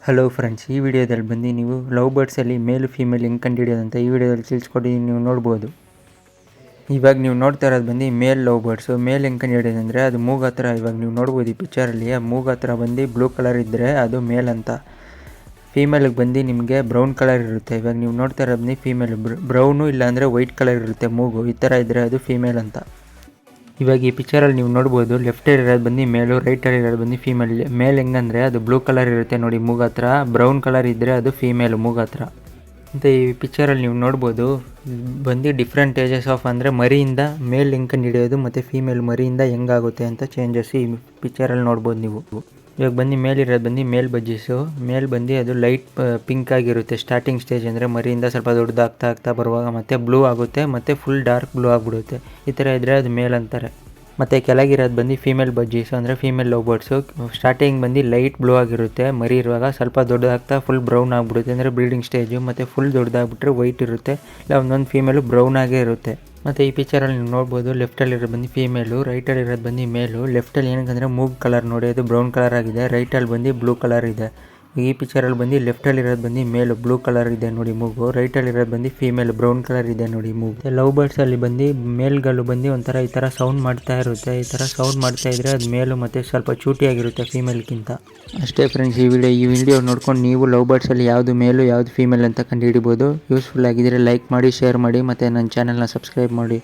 Hello friends, ಈ ವಿಡಿಯೋದಲ್ಲಿ ಬಂದು ನೀವು ಲವ್ ಬರ್ಡ್ಸಲ್ಲಿ ಮೇಲು ಫೀಮೇಲ್ ಹೆಂಗೆ ಕಂಡುಹಿಡಿಯೋದಂತ ಈ ವಿಡಿಯೋದಲ್ಲಿ ತಿಳಿಸ್ಕೊಟ್ಟಿದ್ದೀನಿ. ನೀವು ನೋಡ್ಬೋದು. ಇವಾಗ ನೀವು ನೋಡ್ತಾ ಇರೋದು ಬಂದು ಮೇಲ್ ಲವ್ ಬರ್ಡ್ಸು. ಮೇಲ್ ಹೆಂಗೆ ಕಂಡುಹಿಡಿಯೋದಂದರೆ ಅದು ಮೂಗು ಹತ್ರ, ಇವಾಗ ನೀವು ನೋಡ್ಬೋದು ಈ ಪಿಕ್ಚರಲ್ಲಿ ಆ ಮೂಗು ಹತ್ರ ಬಂದು ಬ್ಲೂ ಕಲರ್ ಇದ್ದರೆ ಅದು ಮೇಲ್ ಅಂತ. ಫೀಮೇಲಿಗೆ ಬಂದು ನಿಮಗೆ ಬ್ರೌನ್ ಕಲರ್ ಇರುತ್ತೆ. ಇವಾಗ ನೀವು ನೋಡ್ತಾ ಇರೋದು ಬಂದು ಫೀಮೇಲ್ ಬ್ರೌನು ಇಲ್ಲಾಂದರೆ ವೈಟ್ ಕಲರ್ ಇರುತ್ತೆ ಮೂಗು, ಈ ಥರ ಇದ್ದರೆ ಅದು ಫೀಮೇಲ್ ಅಂತ. ಇವಾಗ ಈ ಪಿಕ್ಚರಲ್ಲಿ ನೀವು ನೋಡ್ಬೋದು ಲೆಫ್ಟಲ್ಲಿ ಇರೋದು ಬಂದು ಮೇಲು, ರೈಟಲ್ಲಿ ಇರೋದು ಬಂದು ಫೀಮೇಲ್. ಮೇಲ್ ಹೆಂಗಂದರೆ ಅದು ಬ್ಲೂ ಕಲರ್ ಇರುತ್ತೆ ನೋಡಿ ಮೂಗು ಹತ್ರ, ಬ್ರೌನ್ ಕಲರ್ ಇದ್ದರೆ ಅದು ಫೀಮೇಲು ಮೂಗು ಹತ್ರ ಅಂತ. ಈ ಪಿಕ್ಚರಲ್ಲಿ ನೀವು ನೋಡ್ಬೋದು ಬಂದು ಡಿಫ್ರೆಂಟ್ ಏಜಸ್ ಆಫ್, ಅಂದರೆ ಮರಿಯಿಂದ ಮೇಲ್ ಹೆಂಗೆ ಕಂಡು ಹಿಡಿಯೋದು ಮತ್ತು ಫೀಮೇಲ್ ಮರಿಯಿಂದ ಹೆಂಗಾಗುತ್ತೆ ಅಂತ ಚೇಂಜಸ್ ಈ ಪಿಕ್ಚರಲ್ಲಿ ನೋಡ್ಬೋದು ನೀವು. ಇವಾಗ ಬಂದು ಮೇಲಿರೋದು ಬಂದು ಮೇಲ್ ಬಜ್ಜೀಸು. ಮೇಲ್ ಬಂದು ಅದು ಲೈಟ್ ಪಿಂಕ್ ಆಗಿರುತ್ತೆ ಸ್ಟಾರ್ಟಿಂಗ್ ಸ್ಟೇಜ್, ಅಂದರೆ ಮರಿಯಿಂದ ಸ್ವಲ್ಪ ದೊಡ್ಡದಾಗ್ತಾ ಬರುವಾಗ ಮತ್ತೆ ಬ್ಲೂ ಆಗುತ್ತೆ, ಮತ್ತು ಫುಲ್ ಡಾರ್ಕ್ ಬ್ಲೂ ಆಗಿಬಿಡುತ್ತೆ. ಈ ಥರ ಇದ್ದರೆ ಅದು ಮೇಲ್ ಅಂತಾರೆ. ಮತ್ತು ಕೆಳಗಿರೋದು ಬಂದು ಫೀಮೇಲ್ ಬಜ್ಜೀಸು, ಅಂದರೆ ಫೀಮೇಲ್ ಲವ್ ಬರ್ಡ್ಸು. ಸ್ಟಾರ್ಟಿಂಗ್ ಬಂದು ಲೈಟ್ ಬ್ಲೂ ಆಗಿರುತ್ತೆ, ಮರಿ ಇರುವಾಗ ಸ್ವಲ್ಪ ದೊಡ್ಡದಾಗ್ತಾ ಫುಲ್ ಬ್ರೌನ್ ಆಗಿಬಿಡುತ್ತೆ, ಅಂದರೆ ಬ್ರೀಡಿಂಗ್ ಸ್ಟೇಜು. ಮತ್ತು ಫುಲ್ ದೊಡ್ಡದಾಗ್ಬಿಟ್ರೆ ವೈಟ್ ಇರುತ್ತೆ, ಇಲ್ಲ ಒಂದೊಂದು ಫೀಮೇಲು ಬ್ರೌನ್ ಆಗೇ ಇರುತ್ತೆ. ಮತ್ತು ಈ ಪಿಕ್ಚರಲ್ಲಿ ನೀವು ನೋಡ್ಬೋದು ಲೆಫ್ಟಲ್ಲಿರೋದು ಬಂದು ಫೀಮೇಲು, ರೈಟಲ್ಲಿರೋದು ಬಂದು ಮೇಲು. ಲೆಫ್ಟಲ್ಲಿ ಏನಂದರೆ ಮೂಗು ಕಲರ್ ನೋಡಿ ಅದು ಬ್ರೌನ್ ಕಲರ್ ಆಗಿದೆ, ರೈಟಲ್ಲಿ ಬಂದು ಬ್ಲೂ ಕಲರ್ ಇದೆ. ಈ ಪಿಕ್ಚರಲ್ಲಿ ಬಂದು ಲೆಫ್ಟಲ್ಲಿರೋದು ಬಂದು ಮೇಲು ಬ್ಲೂ ಕಲರ್ ಇದೆ ನೋಡಿ ಮೂಗು, ರೈಟಲ್ಲಿರೋದು ಬಂದು ಫೀಮೇಲ್ ಬ್ರೌನ್ ಕಲರ್ ಇದೆ ನೋಡಿ ಮೂಗು. ಲವ್ ಬರ್ಡ್ಸಲ್ಲಿ ಬಂದು ಮೇಲ್ಗಳು ಬಂದು ಒಂಥರ ಈ ಥರ ಸೌಂಡ್ ಮಾಡ್ತಾ ಇರುತ್ತೆ. ಈ ಥರ ಸೌಂಡ್ ಮಾಡ್ತಾ ಇದ್ದರೆ ಅದು ಮೇಲು, ಮತ್ತು ಸ್ವಲ್ಪ ಚೂಟಿಯಾಗಿರುತ್ತೆ ಫೀಮೇಲ್ಗಿಂತ. ಅಷ್ಟೇ ಫ್ರೆಂಡ್ಸ್, ಈ ವಿಡಿಯೋ ನೋಡ್ಕೊಂಡು ನೀವು ಲವ್ ಬರ್ಡ್ಸಲ್ಲಿ ಯಾವುದು ಮೇಲು ಯಾವುದು ಫೀಮೇಲ್ ಅಂತ ಕಂಡುಹಿಡಿಬೋದು. ಯೂಸ್ಫುಲ್ ಆಗಿದ್ದರೆ ಲೈಕ್ ಮಾಡಿ, ಶೇರ್ ಮಾಡಿ, ಮತ್ತು ನನ್ನ ಚಾನಲ್ನ ಸಬ್ಸ್ಕ್ರೈಬ್ ಮಾಡಿ.